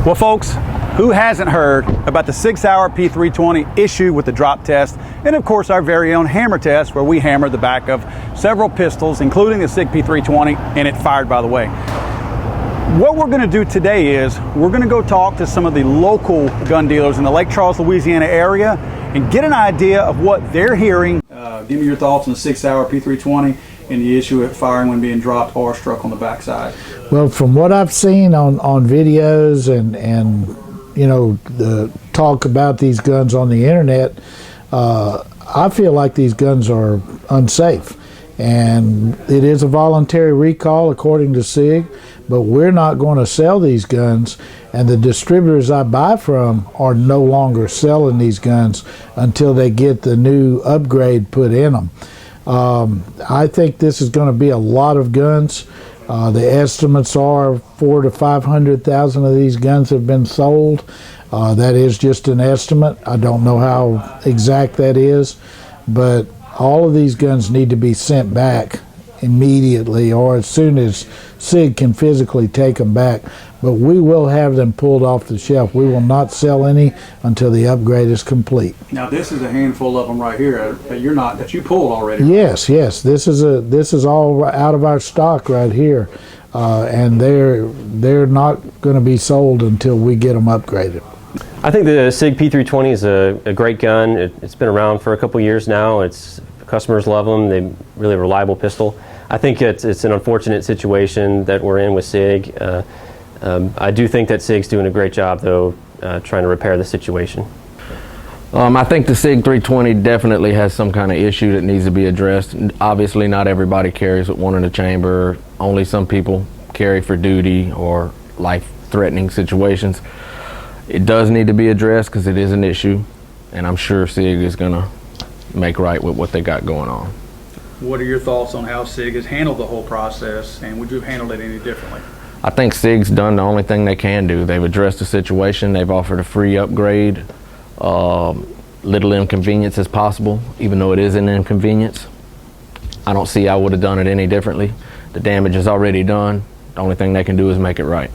Well, folks, who hasn't heard about the Sig Sauer P320 issue with the drop test, and of course our very own hammer test, where we hammered the back of several pistols, including the Sig P320, and it fired, by the way. What we're going to do today is we're going to go talk to some of the local gun dealers in the Lake Charles, Louisiana area and get an idea of what they're hearing. Give me your thoughts on the Sig Sauer P320 and the issue of firing when being dropped or struck on the backside. Well, from what I've seen on videos and you know, the talk about these guns on the internet, I feel like these guns are unsafe. And it is a voluntary recall according to SIG, but we're not going to sell these guns, and the distributors I buy from are no longer selling these guns until they get the new upgrade put in them. I think this is going to be a lot of guns. The estimates are 400,000 to 500,000 of these guns have been sold. That is just an estimate. I don't know how exact that is, but all of these guns need to be sent back immediately or as soon as SIG can physically take them back. But we will have them pulled off the shelf. We will not sell any until the upgrade is complete. Now this is a handful of them right here that you pulled already. Yes. This is all out of our stock right here, and they're not going to be sold until we get them upgraded. I think the Sig P320 is a great gun. It's been around for a couple years now. Customers love them. They're really a reliable pistol. I think it's an unfortunate situation that we're in with SIG. I do think that SIG's doing a great job, though, trying to repair the situation. I think the Sig 320 definitely has some kind of issue that needs to be addressed. Obviously, not everybody carries with one in the chamber. Only some people carry for duty or life-threatening situations. It does need to be addressed because it is an issue, and I'm sure SIG is going to make right with what they got going on. What are your thoughts on how SIG has handled the whole process, and would you have handled it any differently? I think SIG's done the only thing they can do. They've addressed the situation. They've offered a free upgrade, little inconvenience as possible, even though it is an inconvenience. I don't see I would have done it any differently. The damage is already done. The only thing they can do is make it right.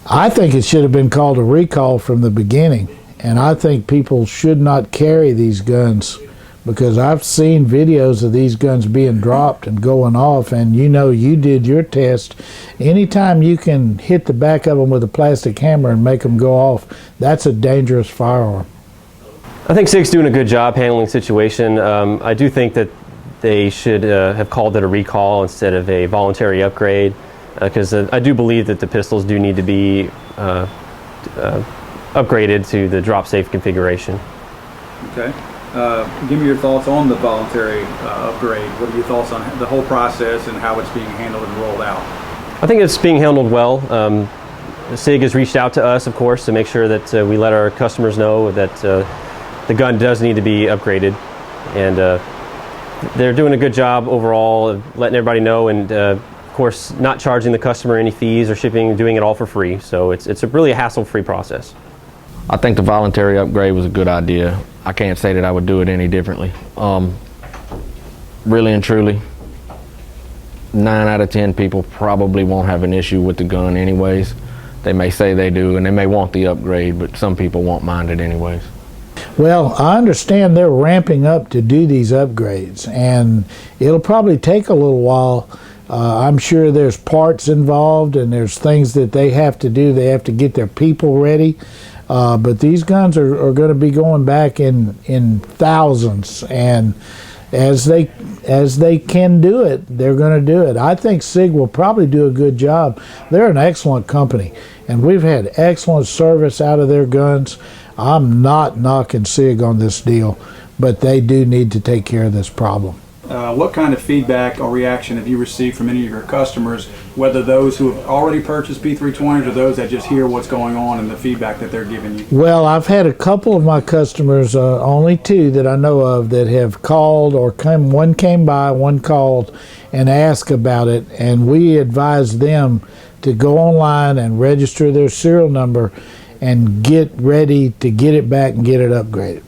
I think it should have been called a recall from the beginning, and I think people should not carry these guns because I've seen videos of these guns being dropped and going off, and you know, you did your test. Anytime you can hit the back of them with a plastic hammer and make them go off, that's a dangerous firearm. I think SIG's doing a good job handling the situation. I do think that they should have called it a recall instead of a voluntary upgrade, because I do believe that the pistols do need to be upgraded to the drop-safe configuration. Okay. Give me your thoughts on the voluntary upgrade. What are your thoughts on the whole process and how it's being handled and rolled out? I think it's being handled well. SIG has reached out to us, of course, to make sure that we let our customers know that the gun does need to be upgraded. And they're doing a good job overall of letting everybody know, and of course not charging the customer any fees or shipping, doing it all for free. So it's really a hassle-free process. I think the voluntary upgrade was a good idea. I can't say that I would do it any differently. Really and truly, 9 out of 10 people probably won't have an issue with the gun anyways. They may say they do, and they may want the upgrade, but some people won't mind it anyways. Well, I understand they're ramping up to do these upgrades, and it'll probably take a little while. I'm sure there's parts involved, and there's things that they have to do. They have to get their people ready. But these guns are going to be going back in thousands, and as they can do it, they're going to do it. I think SIG will probably do a good job. They're an excellent company, and we've had excellent service out of their guns. I'm not knocking SIG on this deal, but they do need to take care of this problem. What kind of feedback or reaction have you received from any of your customers, whether those who have already purchased P320s or those that just hear what's going on and the feedback that they're giving you? Well, I've had a couple of my customers, only 2 that I know of, that have called or one came by, one called and asked about it, and we advised them to go online and register their serial number and get ready to get it back and get it upgraded.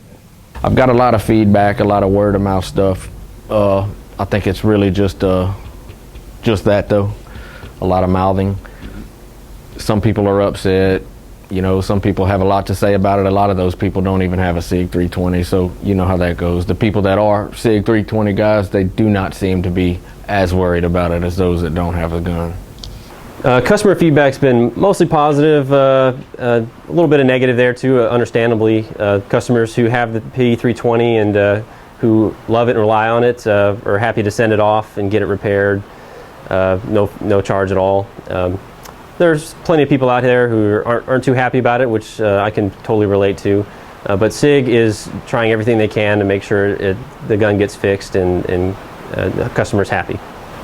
I've got a lot of feedback, a lot of word of mouth stuff. I think it's really just that though, a lot of mouthing. Some people are upset, You know, some people have a lot to say about it. A lot of those people don't even have a Sig 320, so you know how that goes. The people that are Sig 320 guys, they do not seem to be as worried about it as those that don't have a gun. Customer feedback's been mostly positive, a little bit of negative there too, understandably. Customers who have the P320 and who love it and rely on it are happy to send it off and get it repaired, no charge at all. There's plenty of people out there who aren't too happy about it, which I can totally relate to. But Sig is trying everything they can to make sure the gun gets fixed and the customer's happy.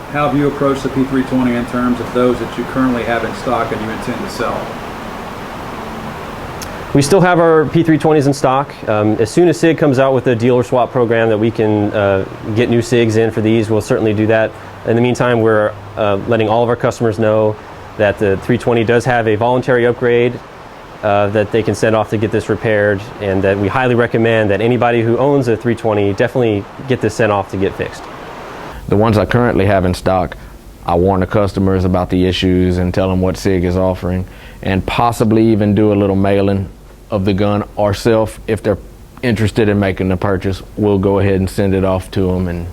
How have you approached the P320 in terms of those that you currently have in stock and you intend to sell? We still have our P320s in stock. As soon as Sig comes out with a dealer swap program that we can get new Sigs in for these, we'll certainly do that. In the meantime, we're letting all of our customers know that the 320 does have a voluntary upgrade that they can send off to get this repaired, and that we highly recommend that anybody who owns a 320 definitely get this sent off to get fixed. The ones I currently have in stock, I warn the customers about the issues and tell them what Sig is offering, and possibly even do a little mailing of the gun ourselves. If they're interested in making the purchase, we'll go ahead and send it off to them and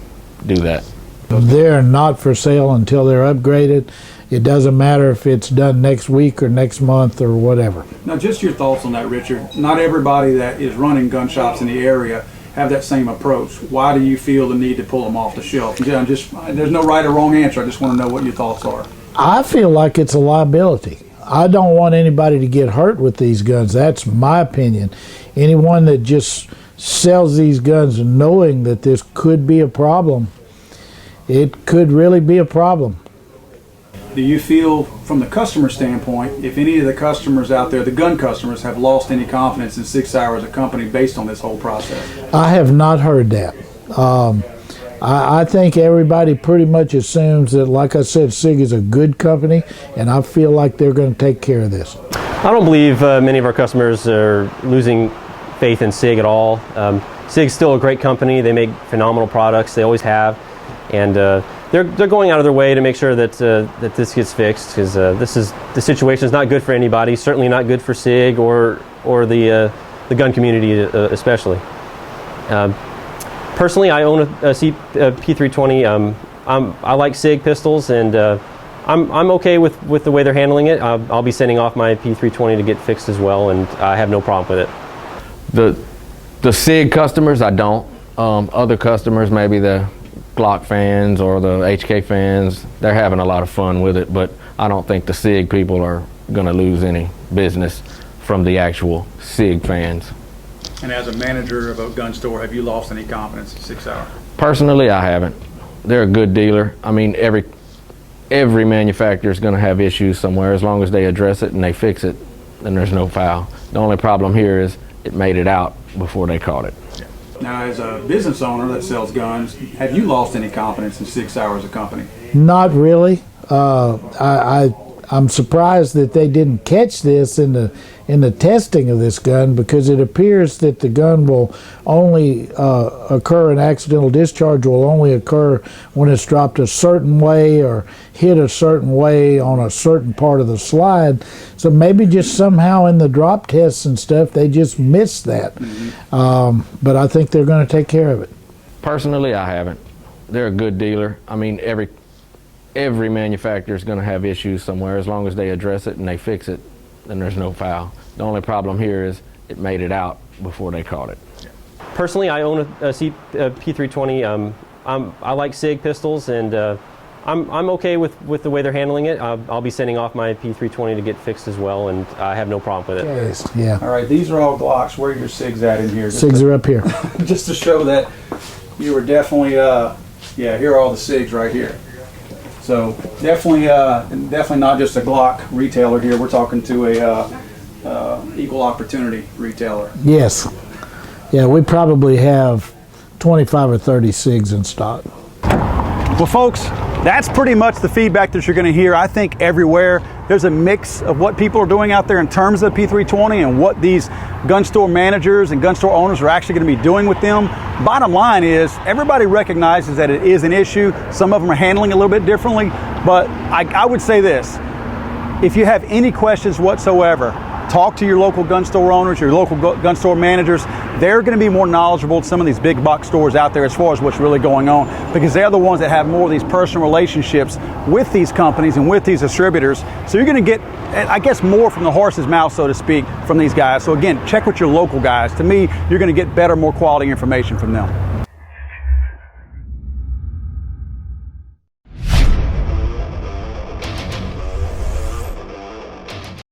do that. They're not for sale until they're upgraded. It doesn't matter if it's done next week or next month or whatever. Now, just your thoughts on that, Richard. Not everybody that is running gun shops in the area have that same approach. Why do you feel the need to pull them off the shelf? There's no right or wrong answer. I just want to know what your thoughts are. I feel like it's a liability. I don't want anybody to get hurt with these guns. That's my opinion. Anyone that just sells these guns knowing that this could be a problem, it could really be a problem. Do you feel, from the customer standpoint, if any of the customers out there, the gun customers, have lost any confidence in Sig Sauer as a company based on this whole process? I have not heard that. I think everybody pretty much assumes that, like I said, Sig is a good company, and I feel like they're going to take care of this. I don't believe many of our customers are losing faith in Sig at all. Sig's still a great company. They make phenomenal products. They always have, and they're going out of their way to make sure that that this gets fixed, because the situation is not good for anybody. Certainly not good for Sig or the gun community especially. Personally, I own a P320. I like Sig pistols, and I'm okay with the way they're handling it. I'll be sending off my P320 to get fixed as well, and I have no problem with it. The Sig customers, I don't. Other customers, maybe the Glock fans or the HK fans, they're having a lot of fun with it, but I don't think the Sig people are going to lose any business from the actual Sig fans. And as a manager of a gun store, have you lost any confidence in Sig Sauer? Personally, I haven't. They're a good dealer. I mean, every manufacturer is going to have issues somewhere. As long as they address it and they fix it, then there's no foul. The only problem here is it made it out before they caught it. Now, as a business owner that sells guns, have you lost any confidence in Sig Sauer as a company? Not really. I'm surprised that they didn't catch this in the testing of this gun, because it appears that the gun will only occur, an accidental discharge will only occur when it's dropped a certain way or hit a certain way on a certain part of the slide. So maybe just somehow in the drop tests and stuff they just missed that. But I think they're going to take care of it. Personally, I haven't. They're a good dealer. I mean, every manufacturer is going to have issues somewhere. As long as they address it and they fix it, then there's no foul. The only problem here is it made it out before they caught it. Personally, I own a P320. I like Sig pistols, and I'm okay with the way they're handling it. I'll be sending off my P320 to get fixed as well, and I have no problem with it. Yes, yeah. All right, these are all Glocks. Where are your Sigs at in here? Sigs are up here. Just to show that you were definitely, yeah, here are all the Sigs right here. So definitely not just a Glock retailer here. We're talking to a equal opportunity retailer. Yes. Yeah, we probably have 25 or 30 Sigs in stock. Well, folks, that's pretty much the feedback that you're going to hear. I think everywhere there's a mix of what people are doing out there in terms of P320 and what these gun store managers and gun store owners are actually going to be doing with them. Bottom line is everybody recognizes that it is an issue. Some of them are handling it a little bit differently, but I would say this: if you have any questions whatsoever, talk to your local gun store owners, your local gun store managers. They're going to be more knowledgeable than some of these big box stores out there as far as what's really going on, because they're the ones that have more of these personal relationships with these companies and with these distributors. So you're going to get, I guess, more from the horse's mouth, so to speak, from these guys. So again, check with your local guys. To me, you're going to get better, more quality information from them.